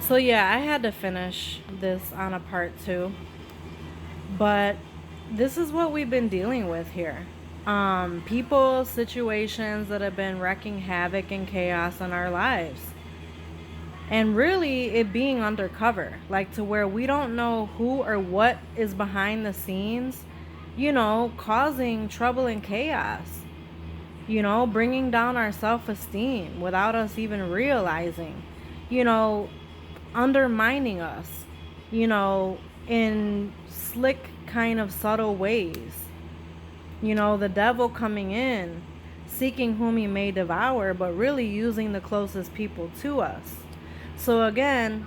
So yeah, I had to finish this on a part two, but this is what we've been dealing with here. People, situations that have been wrecking havoc and chaos in our lives. And really it being undercover, like to where we don't know who or what is behind the scenes, causing trouble and chaos, bringing down our self-esteem without us even realizing, you know, undermining us, you know, in slick, kind of subtle ways. The devil coming in, seeking whom he may devour, but really using the closest people to us. So again,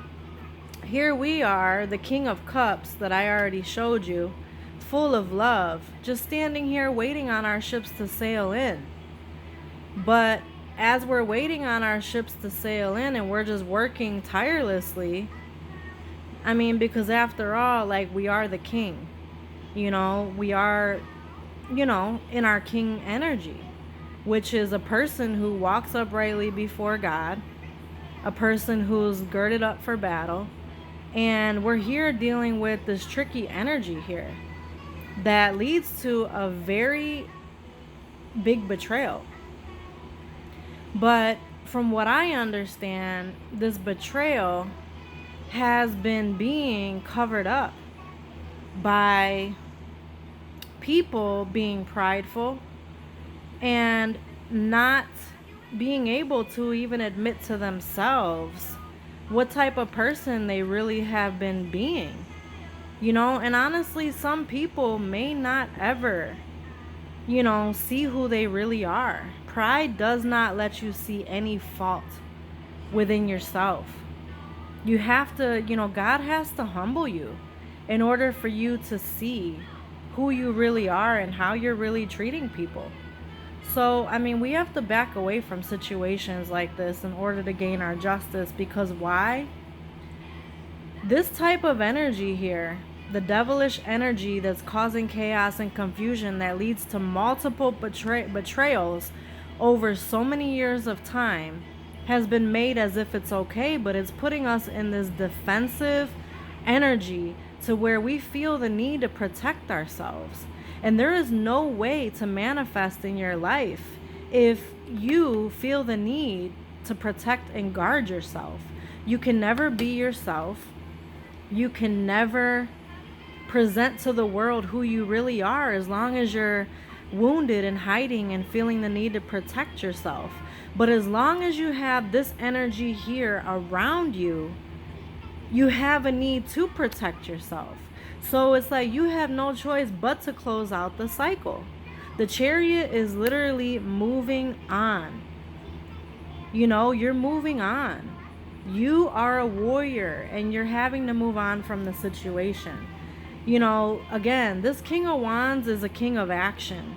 here we are, the King of Cups that I already showed you, full of love, just standing here waiting on our ships to sail in. But as we're waiting on our ships to sail in and we're just working tirelessly, I mean, because after all, like, we are the king. We are, in our king energy, which is a person who walks uprightly before God, a person who's girded up for battle. And we're here dealing with this tricky energy here that leads to a very big betrayal. But from what I understand, this betrayal has been being covered up by people being prideful and not being able to even admit to themselves what type of person they really have been being. And honestly, some people may not ever, see who they really are. Pride does not let you see any fault within yourself. You have to, God has to humble you in order for you to see who you really are and how you're really treating people. So, I mean, we have to back away from situations like this in order to gain our justice, because why? This type of energy here, the devilish energy that's causing chaos and confusion that leads to multiple betrayals over so many years of time, has been made as if it's okay, but it's putting us in this defensive energy to where we feel the need to protect ourselves. And there is no way to manifest in your life if you feel the need to protect and guard yourself. You can never be yourself. You can never present to the world who you really are as long as you're wounded and hiding and feeling the need to protect yourself. But as long as you have this energy here around you, you have a need to protect yourself. So it's like you have no choice but to close out the cycle. The chariot is literally moving on. You're moving on. You are a warrior and you're having to move on from the situation. Again, this King of Wands is a king of action.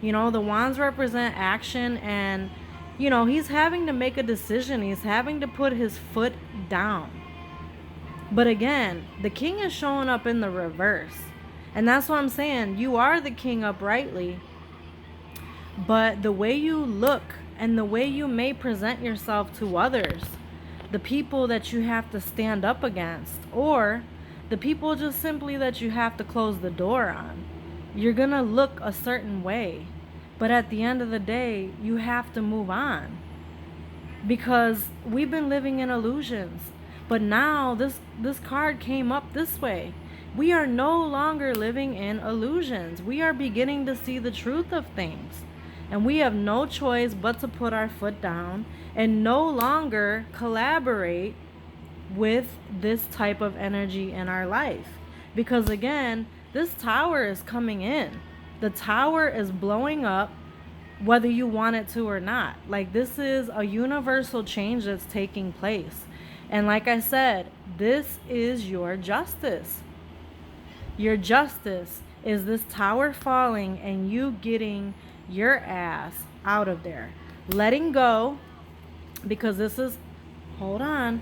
The wands represent action, and, he's having to make a decision. He's having to put his foot down. But again, the king is showing up in the reverse. And that's what I'm saying. You are the king uprightly. But the way you look and the way you may present yourself to others, the people that you have to stand up against, or the people just simply that you have to close the door on, you're going to look a certain way. But at the end of the day, you have to move on. Because we've been living in illusions. But now this card came up this way. We are no longer living in illusions. We are beginning to see the truth of things. And we have no choice but to put our foot down and no longer collaborate with this type of energy in our life. Because again, this tower is coming in. The tower is blowing up whether you want it to or not. Like, this is a universal change that's taking place. And like I said, this is your justice. Your justice is this tower falling and you getting your ass out of there. Letting go, because this is, hold on,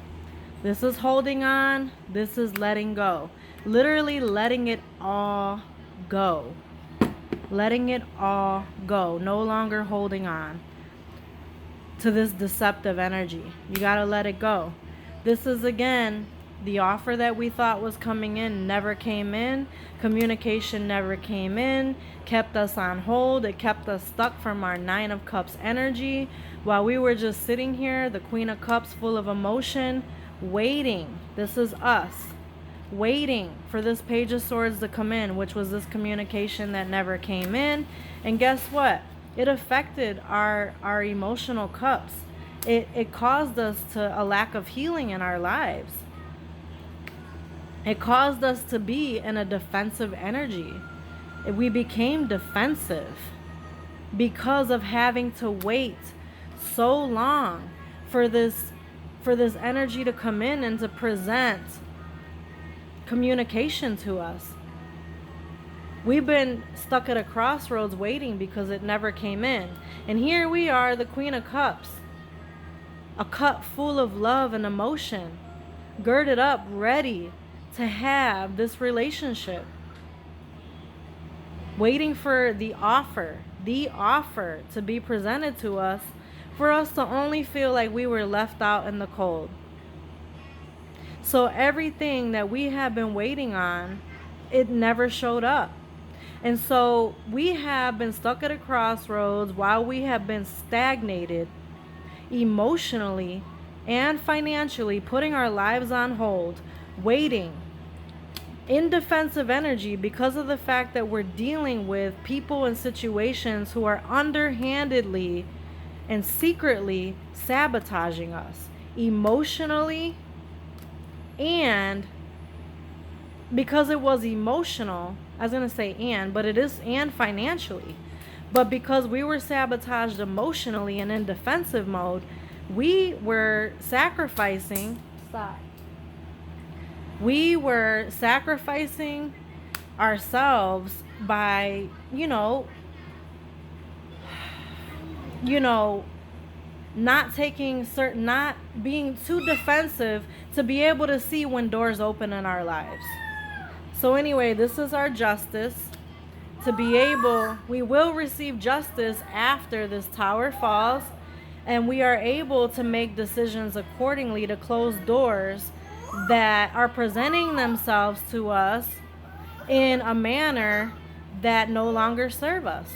this is holding on, this is letting go. Literally letting it all go. Letting it all go. No longer holding on to this deceptive energy. You gotta let it go. This is again the offer that we thought was coming in never came in. Communication never came in, kept us on hold. It kept us stuck from our Nine of Cups energy while we were just sitting here, the Queen of Cups full of emotion, waiting. This is us waiting for this Page of Swords to come in, which was this communication that never came in. And guess what? It affected our emotional cups. It caused us to a lack of healing in our lives. It caused us to be in a defensive energy. We became defensive because of having to wait so long for this energy to come in and to present communication to us. We've been stuck at a crossroads waiting because it never came in. And here we are, the Queen of Cups, a cup full of love and emotion, girded up, ready to have this relationship, waiting for the offer to be presented to us, for us to only feel like we were left out in the cold. So everything that we have been waiting on, it never showed up. And so we have been stuck at a crossroads while we have been stagnated emotionally and financially, putting our lives on hold, waiting in defensive energy because of the fact that we're dealing with people and situations who are underhandedly and secretly sabotaging us emotionally. And because it was emotional, I was going to say but it is and financially. But because we were sabotaged emotionally and in defensive mode, we were sacrificing. We were sacrificing ourselves by, not being too defensive to be able to see when doors open in our lives. So anyway, this is our justice. We will receive justice after this tower falls, and we are able to make decisions accordingly to close doors that are presenting themselves to us in a manner that no longer serve us.